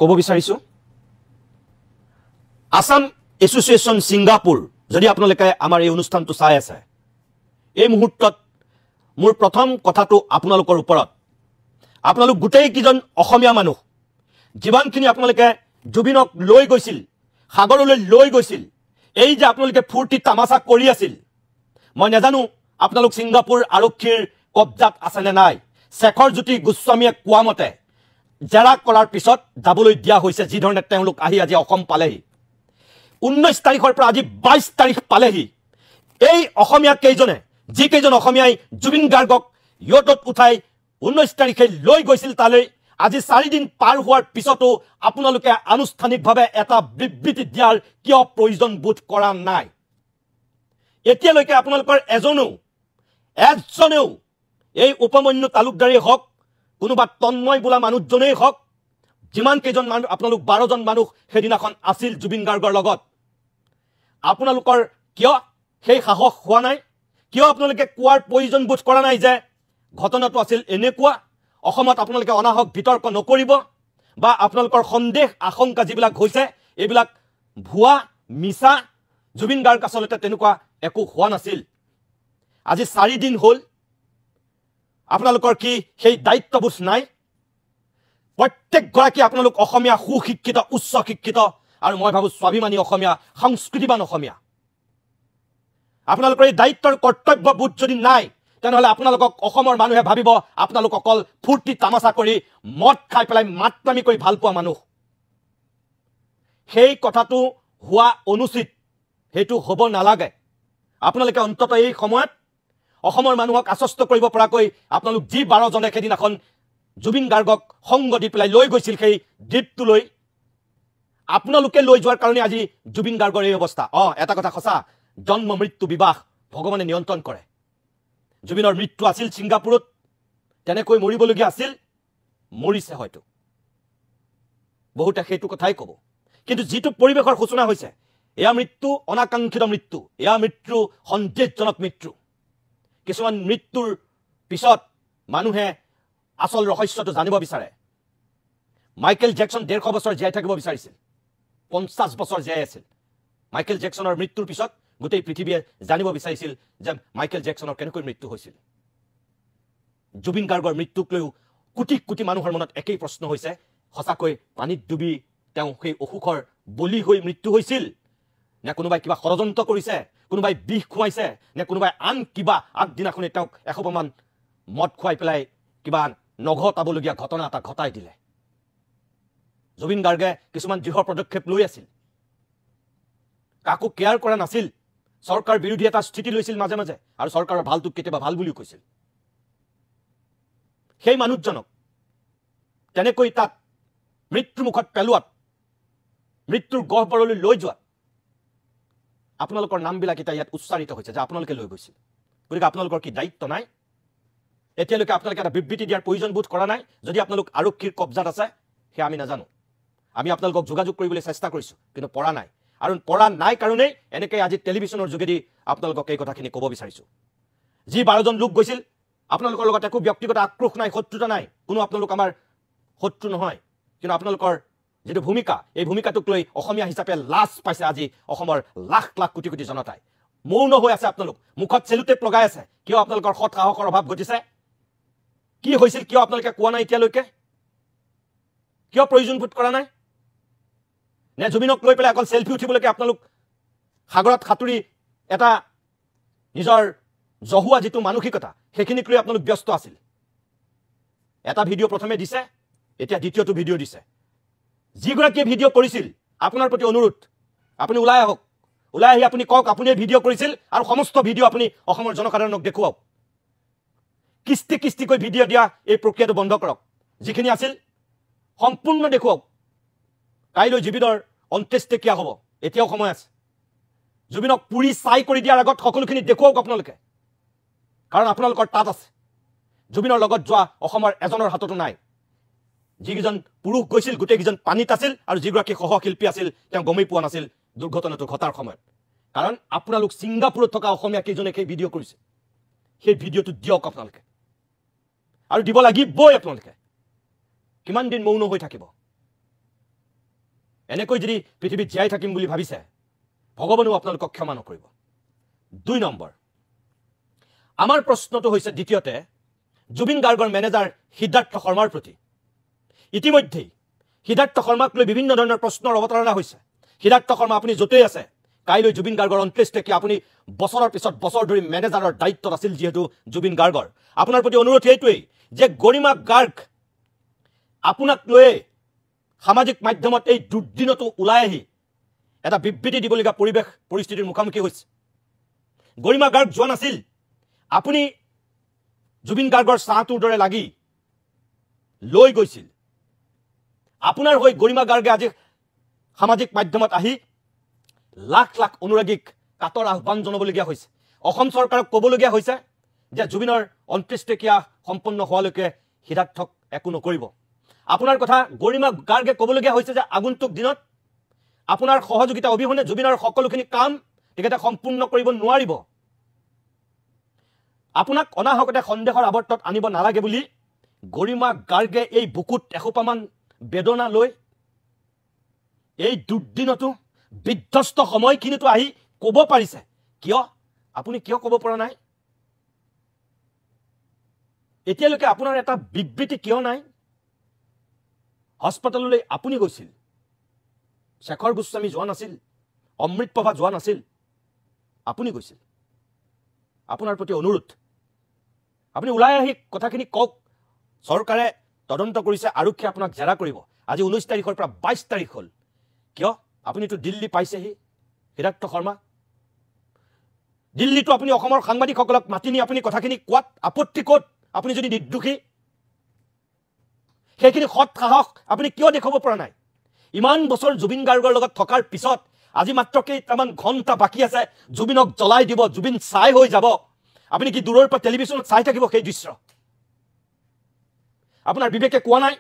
ক'ব বিচাৰিছো Assam association Singapore যদি আপোনালোকে আমাৰ এই অনুষ্ঠানটো চাই আছে এই মুহূৰ্তত মোৰ প্ৰথম কথাটো আপোনালোকৰ ওপৰত আপোনালোক গোটেই কিজন অসমীয়া মানুহ জীৱনখিনি আপোনালোকে জুবিনক লৈ গৈছিল সাগৰলৈ লৈ গৈছিল এই যে আপোনালোকে ফূৰ্তি তামাচা কৰি আছিল মই নাজানো আপোনালোক ছিংগাপুৰ আৰক্ষীৰ কবজাত আছে নে নাই শেখৰ জ্যোতি গোস্বামীয়ে কোৱা মতে জেৰা কৰাৰ পিছত যাবলৈ দিয়া হৈছে যি ধৰণে তেওঁলোক আহি আজি অসম পালেহি 19 তাৰিখৰ পৰা আজি 22 তাৰিখ পালেহি এই অসমীয়া কেইজনে যি কেইজন অসমীয়াই জুবিন গাৰ্গক ইয়টত উঠাই 19 তাৰিখে লৈ গৈছিল তালৈ আজি 4 দিন পাৰ হোৱাৰ পিছতো আপোনালোকে আনুষ্ঠানিকভাৱে এটা বিবৃতি দিয়াৰ কিয় প্ৰয়োজন বোধ কৰা নাই এতিয়ালৈকে আপোনালোকৰ এজনেও এই উপমন্যু তালুকদাৰেই হওক কোনোবা তন্ময় বোলা মানুহজনেই হওক যিমান কেইজন মানুহ আপোনালোক 12 জন মানুহ সেইদিনাখন আছিল জুবিন গাৰ্গৰ লগত আপোনালোকৰ কিয় সেই সাহস হোৱা নাই কিয় আপোনালোকে কোৱাৰ প্ৰয়োজন বোধ কৰা নাই যে ঘটনাটো আছিল এনেকুৱা অসমত আপোনালোকে অনাহক বিতৰ্ক নকৰিব বা আপোনালোকৰ সন্দেহ আশংকা যিবিলাক হৈছে এইবিলাক ভুৱা মিছা জুবিন গাৰ্গ আচলতে তেনেকুৱা একো হোৱা নাছিল আজি 4 দিন হ'ল আপোনালোকৰ কি সেই দায়িত্ববোধ নাই প্ৰত্যেক গৰাকী আপোনালোক অসমীয়া সুশিক্ষিত উচ্চ শিক্ষিত আৰু মই ভাবো স্বাভিমানী অসমীয়া সংস্কৃতিবান অসমীয়া আপোনালোকৰ এই দায়িত্বৰ কৰ্তব্যবোধ যদি নাই তেনেহলে আপোনালোকক অসমৰ মানুহে ভাবিব আপোনালোক অকল ফূৰ্তি তামাচা কৰি মদ খাই পেলাই মাতনামি কৰি ভাল পোৱা মানুহ সেই কথাটো হোৱা অনুচিত হেতু হ'ব নালাগে আপোনালোকে অন্তত এই সময়ত অসমৰ মানুহক আশ্বস্ত কৰিব পৰাকৈ আপোনালোক যি 12 জনে খেদিনাখন জুবিন গাৰ্গক সংগ দি পেলাই লৈ গৈছিল সেই দ্বীপটোলৈ আপোনালোকে লৈ যোৱাৰ কাৰণে আজি জুবিন গাৰ্গৰ এই অৱস্থা এটা কথা সঁচা জন্ম মৃত্যু বিবাহ ভগৱানে নিয়ন্ত্ৰণ কৰে জুবিনৰ মৃত্যু আছিল ছিংগাপুৰত তেনেকৈ মৰিবলগীয়া আছিল মৰিছে হয়তো বহুতে সেইটো কথাই ক'ব কিন্তু যিটো পৰিৱেশৰ সূচনা হৈছে এয়া মৃত্যু অনাকাংক্ষিত মৃত্যু এয়া মৃত্যু সন্দেহজনক মৃত্যু কিছুমান মৃত্যুৰ পিছত মানুহে আসল ৰহস্যটো জানিব বিচাৰে মাইকেল জেকসন 150 বছৰ জীয়াই থাকিব বিচাৰিছিল 50 বছৰ জীয়াই আছিল মাইকেল জেকসনৰ মৃত্যুৰ পিছত গোটেই পৃথিৱীয়ে জানিব বিচাৰিছিল যে মাইকেল জেকসনৰ কেনেকৈ মৃত্যু হৈছিল জুবিন গাৰ্গৰ মৃত্যুক লৈ কোটি কোটি মানুহৰ মনত একেই প্ৰশ্ন হৈছে সঁচাকৈ পানীত ডুবি তেওঁ সেই অসুখৰ বলি হৈ মৃত্যু হৈছিল নে কোনোবাই কিবা ষড়যন্ত্ৰ কৰিছে কোনোবাই বিষ খুৱাইছে নে কোনোবাই আন কিবা আগদিনাখনে তেওঁক এসোপামান মদ খুৱাই পেলাই কিবা নঘটাবলগীয়া ঘটনা এটা ঘটাই দিলে জুবিন গাৰ্গে কিছুমান দৃঢ় পদক্ষেপ লৈ আছিল কাকো কেয়াৰ কৰা নাছিল চৰকাৰ বিৰোধী এটা স্থিতি লৈছিল মাজে মাজে আৰু চৰকাৰৰ ভালটো কেতিয়াবা ভাল বুলিও কৈছিল সেই মানুহজনক তেনেকৈ তাত মৃত্যুৰ মুখত পেলোৱাত মৃত্যুৰ গহ্বৰলৈ লৈ যোৱাত আপোনালোকৰ নামবিলাক এটা ইয়াত উচ্চাৰিত হৈছে যে আপোনালোকে লৈ গৈছিল গতিকে আপোনালোকৰ কি দায়িত্ব নাই এতিয়ালৈকে আপোনালোকে এটা বিবৃতি দিয়াৰ প্ৰয়োজন বোধ কৰা নাই যদি আপোনালোক আৰক্ষীৰ কবজাত আছে সেয়া আমি নাজানো আমি আপোনালোকক যোগাযোগ কৰিবলৈ চেষ্টা কৰিছো কিন্তু পৰা নাই আৰু পৰা নাই কাৰণেই এনেকৈ আজি টেলিভিছনৰ যোগেদি আপোনালোকক এই কথাখিনি ক'ব বিচাৰিছো যি 12 জন লোক গৈছিল আপোনালোকৰ লগত একো ব্যক্তিগত আক্ৰোশ নাই শত্ৰুতা নাই কোনো আপোনালোক আমাৰ শত্ৰু নহয় কিন্তু আপোনালোকৰ যেটো ভূমিকা এই ভূমিকাটোক লৈ অসমীয়া হিচাপে লাজ পাইছে আজি অসমৰ লাখ লাখ কোটি কোটি জনতাই মৌন হৈ আছে আপোনালোক মুখত চেলুটেপ লগাই আছে কিয় আপোনালোকৰ সৎ সাহসৰ অভাৱ ঘটিছে কি হৈছিল কিয় আপোনালোকে কোৱা নাই এতিয়ালৈকে কিয় প্ৰয়োজন বোধ কৰা নাই নে জুবিনক লৈ পেলাই অকল সেলফি উঠিবলৈকে আপোনালোক সাগৰত সাঁতুৰি এটা নিজৰ জহুৱা যিটো মানসিকতা সেইখিনিক লৈ আপোনালোক ব্যস্ত আছিল এটা ভিডিঅ' প্ৰথমে দিছে এতিয়া দ্বিতীয়টো ভিডিঅ' দিছে যিগৰাকীয়ে ভিডিঅ' কৰিছিল আপোনাৰ প্ৰতি অনুৰোধ আপুনি ওলাই আহক ওলাই আহি আপুনি কওক আপুনি ভিডিঅ' কৰিছিল আৰু সমস্ত ভিডিঅ' আপুনি অসমৰ জনসাধাৰণক দেখুৱাওক কিস্তি কিস্তিকৈ ভিডিঅ' দিয়া এই প্ৰক্ৰিয়াটো বন্ধ কৰক যিখিনি আছিল সম্পূৰ্ণ দেখুৱাওক কাইলৈ জুবিনৰ অন্ত্যেষ্টিক্ৰিয়া হ'ব এতিয়াও সময় আছে জুবিনক পুৰি চাই কৰি দিয়াৰ আগত সকলোখিনি দেখুৱাওক আপোনালোকে কাৰণ আপোনালোকৰ তাত আছে জুবিনৰ লগত যোৱা অসমৰ এজনৰ হাততো নাই যিকেইজন পুৰুষ গৈছিল গোটেইকেইজন পানীত আছিল আৰু যিগৰাকী সহশিল্পী আছিল তেওঁ গমেই পোৱা নাছিল দুৰ্ঘটনাটো ঘটাৰ সময়ত কাৰণ আপোনালোক ছিংগাপুৰত থকা অসমীয়া কেইজনে সেই ভিডিঅ' কৰিছে সেই ভিডিঅ'টো দিয়ক আপোনালোকে আৰু দিব লাগিবই আপোনালোকে কিমান দিন মৌন হৈ থাকিব এনেকৈ যদি পৃথিৱীত জীয়াই থাকিম বুলি ভাবিছে ভগৱানেও আপোনালোকক ক্ষমা নকৰিব 2 নম্বৰ আমাৰ প্ৰশ্নটো হৈছে দ্বিতীয়তে জুবিন গাৰ্গৰ মেনেজাৰ সিদ্ধাৰ্থ শৰ্মাৰ প্ৰতি ইতিমধ্যে সিদ্ধাৰ্থ শৰ্মাক লৈ বিভিন্ন ধৰণৰ প্ৰশ্নৰ অৱতাৰণা হৈছে সিদ্ধাৰ্থ শৰ্মা আপুনি য'তেই আছে কাইলৈ জুবিন গাৰ্গৰ অন্ত্যেষ্টিক্ৰিয়া কি আপুনি বছৰৰ পিছত বছৰ ধৰি মেনেজাৰৰ দায়িত্বত আছিল যেহেতু জুবিন গাৰ্গৰ আপোনাৰ প্ৰতি অনুৰোধ এইটোৱেই যে গৰিমা গাৰ্গ আপোনাক লৈ সামাজিক মাধ্যমত এই দুৰ্দিনটো ওলাই আহি এটা বিবৃতি দিবলগীয়া পৰিৱেশ পৰিস্থিতিৰ মুখামুখি হৈছে গৰিমা গাৰ্গ যোৱা নাছিল আপুনি জুবিন গাৰ্গৰ চাহটোৰ দৰে লাগি লৈ গৈছিল আপোনাৰ হৈ গৰিমা গাৰ্গে আজি সামাজিক মাধ্যমত আহি লাখ লাখ অনুৰাগীক কাটৰ আহ্বান জনাবলগীয়া হৈছে অসম চৰকাৰক ক'বলগীয়া হৈছে যে জুবিনৰ অন্ত্যেষ্টিক্ৰিয়া সম্পন্ন হোৱালৈকে সিদ্ধাৰ্থক একো নকৰিব আপোনাৰ কথা গৰিমা গাৰ্গে ক'বলগীয়া হৈছে যে আগন্তুক দিনত আপোনাৰ সহযোগিতা অবিহনে জুবিনৰ সকলোখিনি কাম তেখেতে সম্পূৰ্ণ কৰিব নোৱাৰিব আপোনাক অনাহকতে সন্দেহৰ আৱৰ্তত আনিব নালাগে বুলি গৰিমা গাৰ্গে এই বুকুত এসোপামান বেদনা লৈ এই দুৰ্দিনটো বিধ্বস্ত সময়খিনিতো আহি ক'ব পাৰিছে কিয় আপুনি কিয় ক'ব পৰা নাই এতিয়ালৈকে আপোনাৰ এটা বিবৃতি কিয় নাই হস্পিটেললৈ আপুনি গৈছিল শেখৰ গোস্বামী যোৱা নাছিল অমৃত প্ৰভা যোৱা নাছিল আপুনি গৈছিল আপোনাৰ প্ৰতি অনুৰোধ আপুনি ওলাই আহি কথাখিনি কওক চৰকাৰে তদন্ত কৰিছে আৰক্ষী আপোনাক জেৰা কৰিব আজি 19 তাৰিখৰ পৰা 22 তাৰিখ হ'ল কিয় আপুনিতো দিল্লী পাইছেহি সিদ্ধাৰ্থ শৰ্মা দিল্লীতো আপুনি অসমৰ সাংবাদিকসকলক মাতি নি আপুনি কথাখিনি কোৱাত আপত্তি ক'ত আপুনি যদি নিৰ্দোষী সেইখিনি সৎ সাহস আপুনি কিয় দেখাব পৰা নাই ইমান বছৰ জুবিন গাৰ্গৰ লগত থকাৰ পিছত আজি মাত্ৰ কেইটামান ঘণ্টা বাকী আছে জুবিনক জ্বলাই দিব জুবিন চাই হৈ যাব আপুনি কি দূৰৰ পৰা টেলিভিছনত চাই থাকিব সেই দৃশ্য আপোনাৰ বিবেকে কোৱা নাই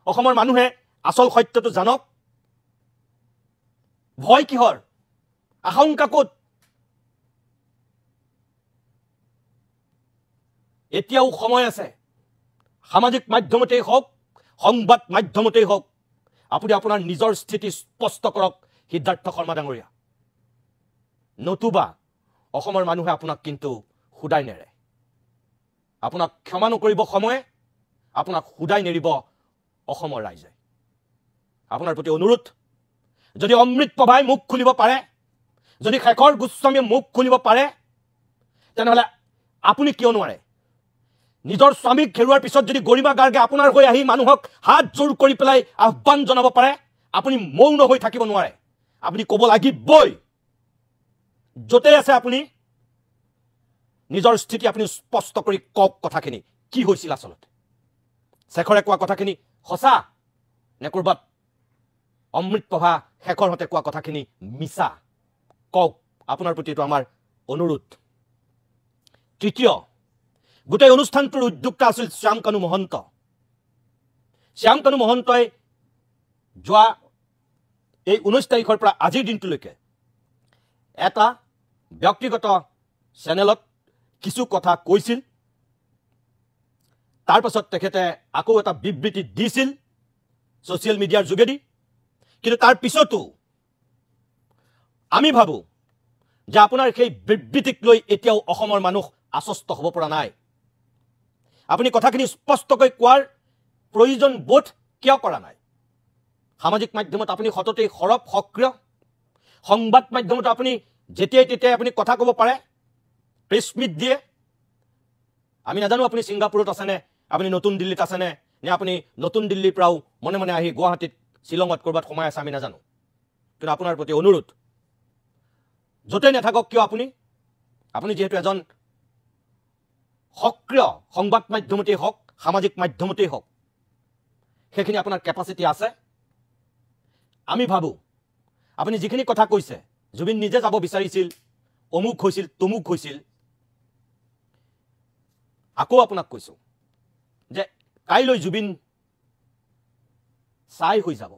অসমৰ মানুহে আসল সত্যটো জানক ভয় কিহৰ আশংকা ক'ত এতিয়াও সময় আছে সামাজিক মাধ্যমতেই হওক সংবাদ মাধ্যমতেই হওক আপুনি আপোনাৰ নিজৰ স্থিতি স্পষ্ট কৰক সিদ্ধাৰ্থ শৰ্মা ডাঙৰীয়া নতুবা অসমৰ মানুহে আপোনাক কিন্তু খুদাই নেৰে আপোনাক ক্ষমা নকৰিব সময়ে আপোনাক খুদাই নেৰিব অসমৰ ৰাইজে আপোনাৰ প্ৰতি অনুৰোধ যদি অমৃত প্ৰভাই মুখ খুলিব পাৰে যদি শেখৰ গোস্বামীয়ে মুখ খুলিব পাৰে তেনেহলে আপুনি কিয় নোৱাৰে নিজৰ স্বামীক ঘেৰুৱাৰ পিছত যদি গৰিমা গাৰ্গে আপোনাৰ হৈ আহি মানুহক হাত জোৰ কৰি পেলাই আহ্বান জনাব পাৰে আপুনি মৌন হৈ থাকিব নোৱাৰে আপুনি ক'ব লাগিবই য'তে আছে আপুনি নিজৰ স্থিতি আপুনি স্পষ্ট কৰি কওক কথাখিনি কি হৈছিল আচলতে শেখৰে কোৱা কথাখিনি সঁচা নে কৰবাত অমৃত প্ৰভা শেখৰ হতে কোৱা কথাখিনি মিছা কওক আপোনাৰ প্ৰতি এইটো আমাৰ অনুৰোধ তৃতীয় গোটেই অনুষ্ঠানটোৰ উদ্যোক্তা আছিল শ্যাম কানু মহন্তই যোৱা এই 19 তাৰিখৰ পৰা আজিৰ দিনটোলৈকে এটা ব্যক্তিগত চেনেলত কিছু কথা কৈছিল তাৰ পাছত তেখেতে আকৌ এটা বিবৃতি দিছিল সোশ্যাল মিডিয়াৰ যোগেদি কিন্তু তাৰ পিছতো আমি ভাবো যে আপোনাৰ সেই বিবৃতিক লৈ এতিয়াও অসমৰ মানুহ আশ্বস্ত হ'ব পৰা নাই আপুনি কথাখিনি স্পষ্টকৈ কোৱাৰ প্ৰয়োজন বোধ কিয় কৰা নাই সামাজিক মাধ্যমত আপুনি সততে সৰব সক্ৰিয় সংবাদ মাধ্যমত আপুনি যেতিয়াই তেতিয়াই আপুনি কথা ক'ব পাৰে প্ৰেছ মিট দিয়ে আমি নাজানো আপুনি সিংগাপুৰত আছে নে আপুনি নতুন দিল্লীত আছে নে আপুনি নতুন দিল্লীৰ পৰাও মনে মনে আহি গুৱাহাটীত শিলঙত কৰবাত সোমাই আছে আমি নাজানো কিন্তু আপোনাৰ প্ৰতি অনুৰোধ য'তে নাথাকক কিয় আপুনি যেহেতু এজন সক্ৰিয় সংবাদ মাধ্যমতেই হওক সামাজিক মাধ্যমতেই হওক সেইখিনি আপোনাৰ কেপাচিটি আছে আমি ভাবো আপুনি যিখিনি কথা কৈছে জুবিন নিজে যাব বিচাৰিছিল অমুক হৈছিল তমুক হৈছিল আকৌ আপোনাক কৈছো যে কাইলৈ জুবিন চাই হৈ যাব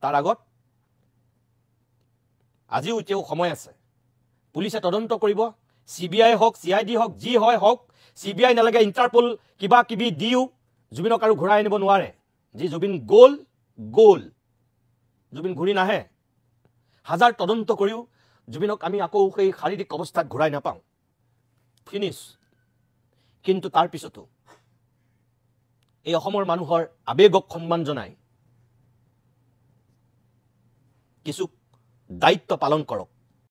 তাৰ আগত আজিও এতিয়াও সময় আছে পুলিচে তদন্ত কৰিব সিবিআই হওক সিআইডি হওক যি হয় হওক সিবিআই নালাগে ইন্টাৰপল কিবা কিবি দিও জুবিনক আৰু ঘূৰাই আনিব নোৱাৰে যি জুবিন গ'ল জুবিন ঘূৰি নাহে হাজাৰ তদন্ত কৰিও জুবিনক আমি আকৌ সেই শাৰীৰিক অৱস্থাত ঘূৰাই নাপাওঁ ফিনিছ কিন্তু তাৰ পিছতো এই অসমৰ মানুহৰ আবেগক সন্মান জনাই কিছু দায়িত্ব পালন কৰক